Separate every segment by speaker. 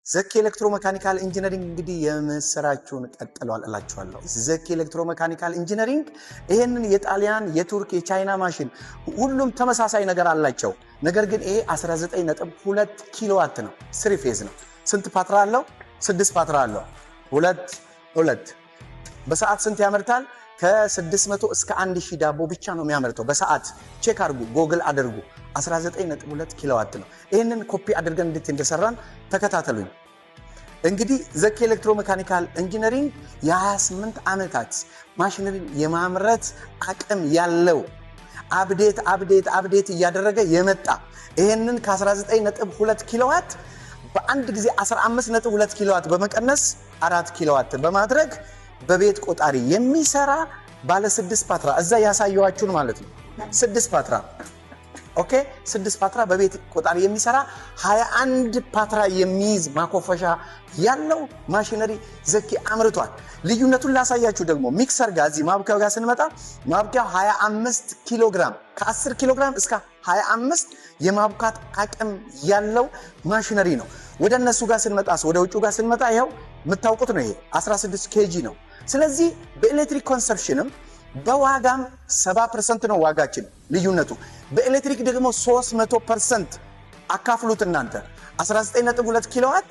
Speaker 1: ዘኪ ኤሌክትሮሜካኒካል ኢንጂነሪንግ እንግዲህ የምስራችሁን ቀጥሏል እላችኋለሁ። ዘኪ ኤሌክትሮሜካኒካል ኢንጂነሪንግ ይሄንን የጣሊያን የቱርክ የቻይና ማሽን ሁሉም ተመሳሳይ ነገር አላቸው። ነገር ግን ይሄ 19.2 ኪሎዋት ነው። 3 ፌዝ ነው። ስንት ፓትራ አለው? 6 ፓትራ አለው። 2 በሰዓት ስንት ያመርታል? ከ600 እስከ 1000 ዳቦ ብቻ ነው የሚያመርተው በሰዓት። ቼክ አድርጉ፣ ጎግል አድርጉ። 19.2 ኪሎዋት ነው። ይሄንን ኮፒ አድርገን እንዴት እንደሰራን ተከታተሉኝ። እንግዲህ ዘኪ ኤሌክትሮሜካኒካል ኢንጂነሪንግ የ28 ዓመታት ማሽነሪ የማምረት አቅም ያለው አፕዴት እያደረገ የመጣ ይሄንን ከ19.2 ኪሎዋት በአንድ ጊዜ 15.2 ኪሎዋት በመቀነስ 4 ኪሎዋት በማድረግ በቤት ቆጣሪ የሚሰራ ባለ 6 ፓትራ እዛ ያሳየዋችሁን ማለት ነው። 6 ፓትራ ኦኬ፣ 6 ፓትራ በቤት ቆጣሪ የሚሰራ 21 ፓትራ የሚይዝ ማኮፈሻ ያለው ማሽነሪ ዘኪ አምርቷል። ልዩነቱን ላሳያችሁ ደግሞ ሚክሰር ጋር እዚህ ማብኪያው ጋር ስንመጣ ማብኪያው 25 ኪሎ ግራም ከ10 ኪሎ ግራም እስከ 25 የማብካት አቅም ያለው ማሽነሪ ነው። ወደ እነሱ ጋር ስንመጣስ ወደ ውጭ ጋር ስንመጣ ይሄው የምታውቁት ነው። ይሄ 16 ኬጂ ነው። ስለዚህ በኤሌክትሪክ ኮንሰፕሽንም በዋጋም 70% ነው ዋጋችን ልዩነቱ። በኤሌክትሪክ ደግሞ 300% አካፍሉት እናንተ 19.2 ኪሎዋት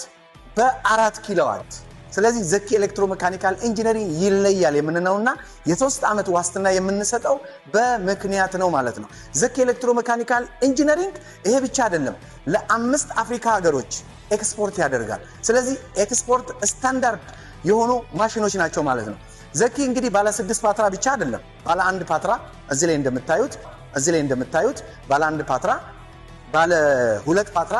Speaker 1: በ4 ኪሎዋት። ስለዚህ ዘኪ ኤሌክትሮሜካኒካል ኢንጂነሪንግ ይለያል የምንነውና የ3 ዓመት ዋስትና የምንሰጠው በምክንያት ነው ማለት ነው። ዘኪ ኤሌክትሮሜካኒካል ኢንጂነሪንግ ይሄ ብቻ አይደለም፣ ለ5 አፍሪካ ሀገሮች ኤክስፖርት ያደርጋል። ስለዚህ ኤክስፖርት ስታንዳርድ የሆኑ ማሽኖች ናቸው ማለት ነው። ዘኪ እንግዲህ ባለ 6 ፓትራ ብቻ አይደለም፣ ባለ 1 ፓትራ እዚህ ላይ እንደምታዩት ባለ 1 ፓትራ፣ ባለ 2 ፓትራ፣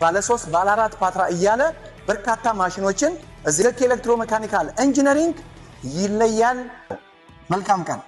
Speaker 1: ባለ 3፣ ባለ 4 ፓትራ እያለ በርካታ ማሽኖችን ዘኪ ኤሌክትሮሜካኒካል ኢንጂነሪንግ ይለያል። መልካም ቀን።